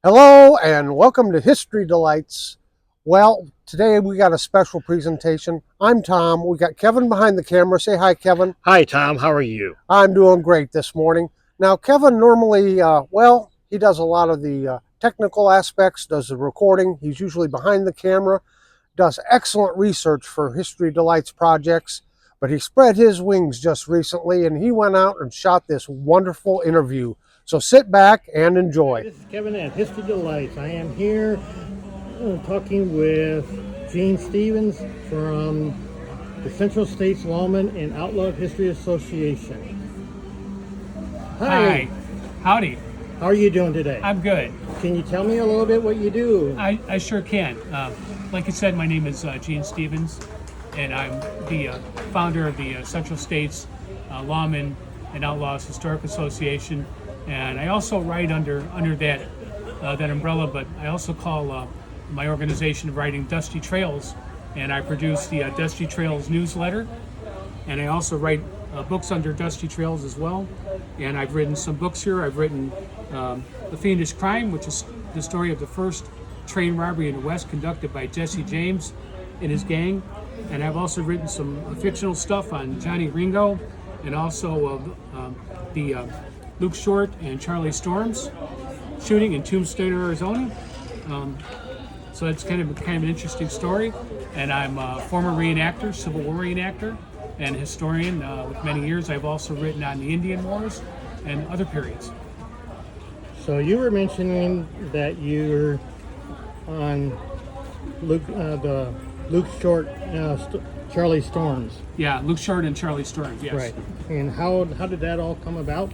Hello and welcome to History Delights. Well, today we got a special presentation. I'm Tom. We got Kevin behind the camera. Say hi, Kevin. Hi, Tom. How are you? I'm doing great this morning. Now, Kevin normally, he does a lot of the technical aspects, does the recording. He's usually behind the camera, does excellent research for History Delights projects, but he spread his wings just recently and he went out and shot this wonderful interview. So sit back and enjoy. This is Kevin at History Delights. I am here talking with Gene Stevens from the Central States Lawman and Outlaw History Association. Hi. Howdy. How are you doing today? I'm good. Can you tell me a little bit what you do? I sure can. Like I said, my name is Gene Stevens, and I'm the founder of the Central States Lawman and Outlaws Historic Association. And I also write under that umbrella, but I also call my organization of writing Dusty Trails, and I produce the Dusty Trails newsletter, and I also write books under Dusty Trails as well. And I've written some books here. I've written The Fiendish Crime, which is the story of the first train robbery in the West conducted by Jesse James and his gang. And I've also written some fictional stuff on Johnny Ringo, and also the Luke Short and Charlie Storm's shooting in Tombstone, Arizona. So it's kind of an interesting story. And I'm a former reenactor, Civil War reenactor, and historian with many years. I've also written on the Indian Wars and other periods. So you were mentioning that you're on the Luke Short, Charlie Storms. Yeah, Luke Short and Charlie Storms, yes. Right. And how did that all come about?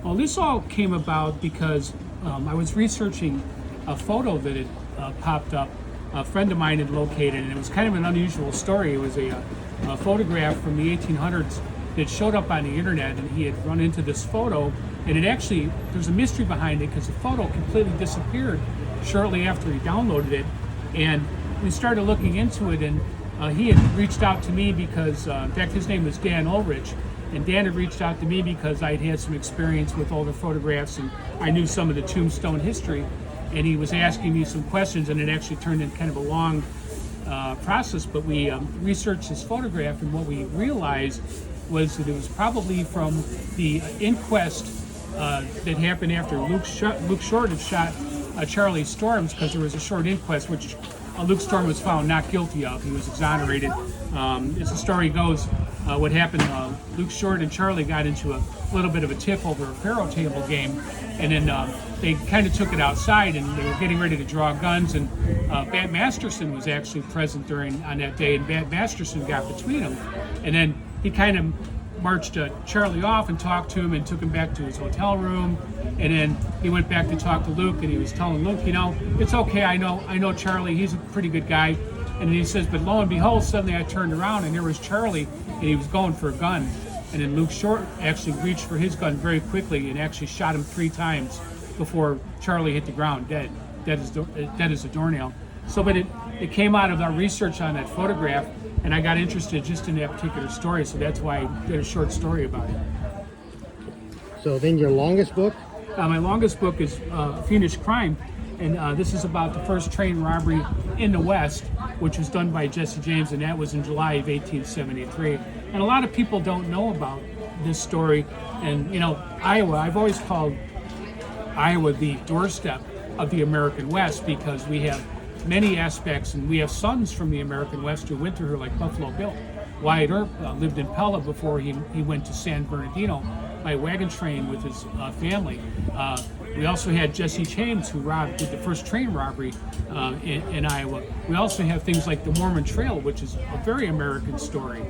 Well, this all came about because I was researching a photo that had popped up. A friend of mine had located, and it was kind of an unusual story. It was a photograph from the 1800s that showed up on the internet, and he had run into this photo, and it actually, there's a mystery behind it because the photo completely disappeared shortly after he downloaded it. And we started looking into it, and he had reached out to me because, in fact, his name was Dan Ulrich. And Dan had reached out to me because I'd had some experience with older photographs and I knew some of the tombstone history. And he was asking me some questions, and it actually turned into kind of a long process. But we researched his photograph, and what we realized was that it was probably from the inquest that happened after Luke Short had shot Charlie Storms, because there was a short inquest which Luke Storm was found not guilty of. He was exonerated. As the story goes, what happened, Luke Short and Charlie got into a little bit of a tiff over a faro table game, and then they kind of took it outside, and they were getting ready to draw guns, and Bat Masterson was actually present on that day, and Bat Masterson got between them, and then he kind of marched Charlie off and talked to him and took him back to his hotel room, and then he went back to talk to Luke, and he was telling Luke, it's okay, I know Charlie, he's a pretty good guy. And then he says, but lo and behold, suddenly I turned around and there was Charlie, and he was going for a gun. And then Luke Short actually reached for his gun very quickly and actually shot him 3 times before Charlie hit the ground dead as a doornail. So, but it came out of our research on that photograph, and I got interested just in that particular story, so that's why I did a short story about it. So then your longest book? My longest book is Fiendish Crime, and this is about the first train robbery in the West, which was done by Jesse James, and that was in July of 1873. And a lot of people don't know about this story. And Iowa, I've always called Iowa the doorstep of the American West, because we have many aspects, and we have sons from the American West who went through here, like Buffalo Bill. Wyatt Earp lived in Pella before he went to San Bernardino by wagon train with his family. We also had Jesse James, who did the first train robbery in Iowa. We also have things like the Mormon Trail, which is a very American story,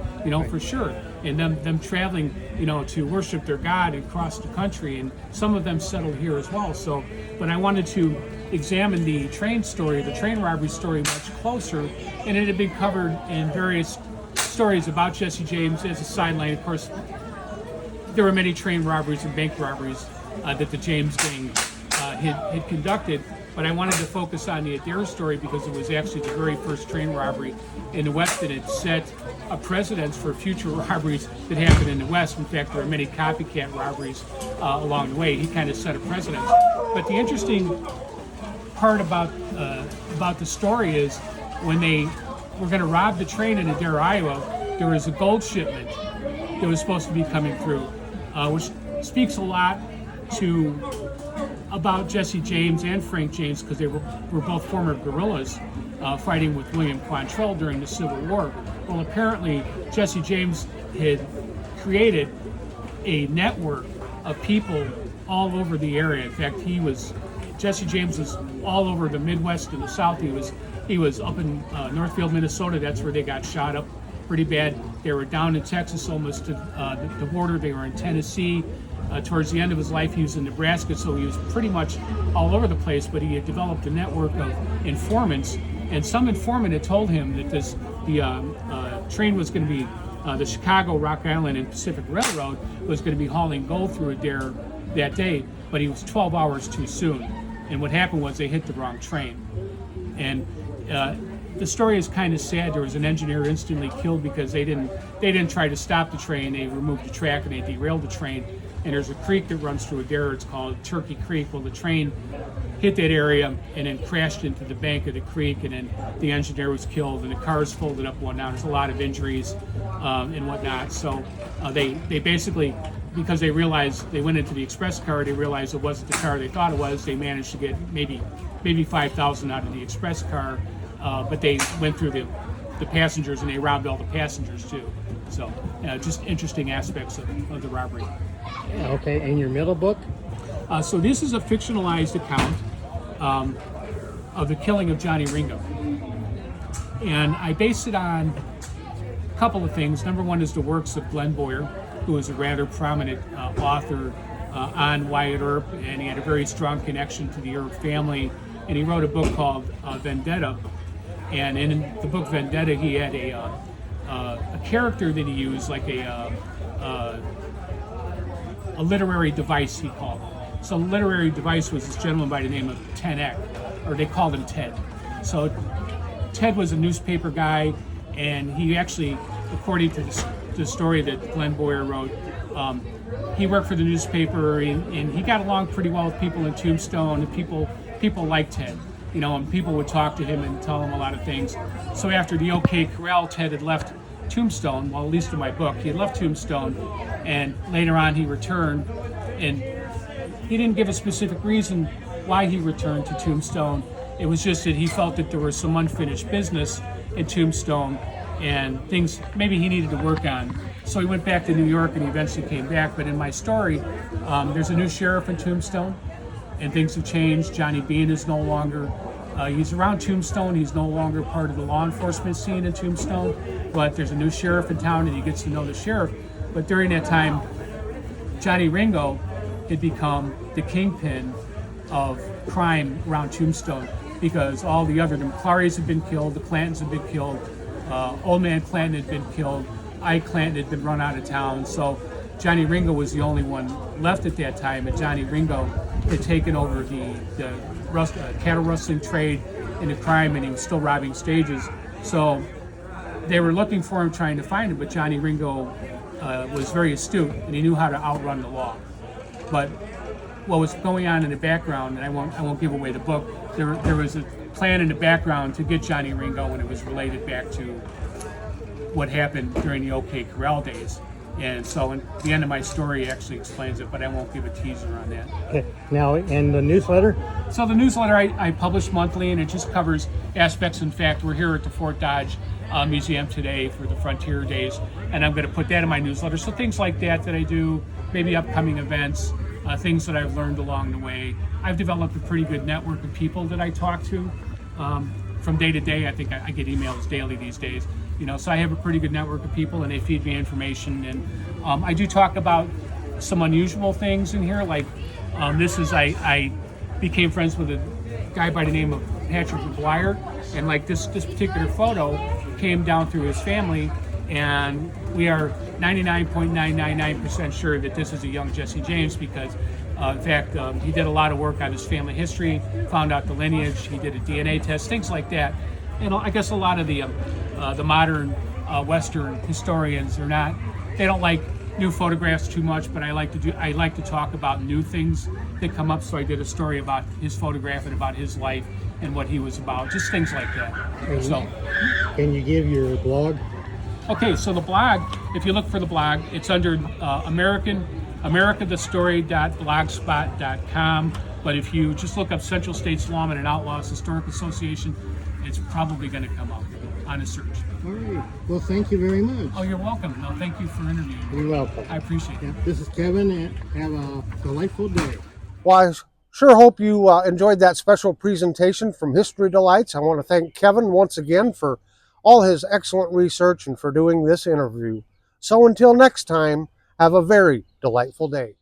for sure. And them traveling, to worship their God across the country, and some of them settled here as well. So, but I wanted to examine the train story, the train robbery story, much closer, and it had been covered in various stories about Jesse James as a sideline. Of course, there were many train robberies and bank robberies that the James gang had conducted, but I wanted to focus on the Adair story because it was actually the very first train robbery in the West that had set a precedence for future robberies that happened in the West. In fact, there are many copycat robberies along the way. He kind of set a precedence. But the interesting part about the story is when they were going to rob the train in Adair, Iowa, there was a gold shipment that was supposed to be coming through, which speaks a lot about Jesse James and Frank James, because they were both former guerrillas fighting with William Quantrill during the Civil War. Well, apparently Jesse James had created a network of people all over the area. In fact, Jesse James was all over the Midwest and the South. He was up in Northfield, Minnesota. That's where they got shot up pretty bad. They were down in Texas, almost to the border. They were in Tennessee. Towards the end of his life, he was in Nebraska, so he was pretty much all over the place. But he had developed a network of informants, and some informant had told him that the train was going to be the Chicago, Rock Island, and Pacific Railroad was going to be hauling gold through Adair that day, but he was 12 hours too soon. And what happened was they hit the wrong train. And the story is kind of sad. There was an engineer instantly killed because they didn't try to stop the train. They removed the track and they derailed the train. And there's a creek that runs through Adair. It's called Turkey Creek. Well, the train hit that area and then crashed into the bank of the creek, and then the engineer was killed and the cars folded up and whatnot. There's a lot of injuries and whatnot. So they basically, because they realized they went into the express car, they realized it wasn't the car they thought it was. They managed to get maybe 5,000 out of the express car, but they went through the passengers and they robbed all the passengers too. So just interesting aspects of the robbery. Yeah, okay, and your middle book? So this is a fictionalized account of the killing of Johnny Ringo. And I based it on a couple of things. Number one is the works of Glenn Boyer, who is a rather prominent author on Wyatt Earp, and he had a very strong connection to the Earp family. And he wrote a book called Vendetta. And in the book Vendetta, he had a character that he used, like a literary device, he called it. So the literary device was this gentleman by the name of Ted Eck, or they called him Ted. So Ted was a newspaper guy, and he actually, according to the story that Glenn Boyer wrote, he worked for the newspaper, and he got along pretty well with people in Tombstone, and people liked Ted, and people would talk to him and tell him a lot of things. So after the OK Corral, Ted had left Tombstone, well, at least in my book, he had left Tombstone, and later on he returned, and he didn't give a specific reason why he returned to Tombstone. It was just that he felt that there was some unfinished business in Tombstone and things maybe he needed to work on. So he went back to New York and he eventually came back. But in my story, there's a new sheriff in Tombstone and things have changed. Johnny Bean is no longer, he's around Tombstone. He's no longer part of the law enforcement scene in Tombstone, but there's a new sheriff in town and he gets to know the sheriff. But during that time, Johnny Ringo had become the kingpin of crime around Tombstone because all the McClarys had been killed, the Clantons had been killed, Old Man Clanton had been killed, Ike Clanton had been run out of town. So Johnny Ringo was the only one left at that time, and Johnny Ringo had taken over the cattle rustling trade and the crime, and he was still robbing stages. So they were looking for him, trying to find him, but Johnny Ringo was very astute, and he knew how to outrun the law. But what was going on in the background, and I won't give away the book, there was a plan in the background to get Johnny Ringo, and it was related back to what happened during the OK Corral days. And so in the end of my story actually explains it, but I won't give a teaser on that. Okay. Now, and the newsletter? So the newsletter I publish monthly, and it just covers aspects. In fact, we're here at the Fort Dodge Museum today for the Frontier Days, and I'm going to put that in my newsletter. So things like that I do, maybe upcoming events, things that I've learned along the way. I've developed a pretty good network of people that I talk to from day to day. I think I get emails daily these days. So I have a pretty good network of people, and they feed me information. And I do talk about some unusual things in here, like I became friends with a guy by the name of Patrick McGuire, and like this particular photo came down through his family, and we are 99.999% sure that this is a young Jesse James because, in fact, he did a lot of work on his family history, found out the lineage, he did a DNA test, things like that. And I guess a lot of the modern Western historians they don't like new photographs too much, but I like to talk about new things to come up, so I did a story about his photograph and about his life and what he was about, just things like that. So, Can you give your blog? okay, so the blog, if you look for the blog, it's under americathestory.blogspot.com. But if you just look up Central States Lawman and Outlaws Historic Association, it's probably going to come up on a search. All right. Well, thank you very much. Oh, you're welcome. No, thank you for interviewing me. You're welcome. I appreciate it. Yeah, this is Kevin, and have a delightful day. Well, I sure hope you enjoyed that special presentation from History Delights. I want to thank Kevin once again for all his excellent research and for doing this interview. So until next time, have a very delightful day.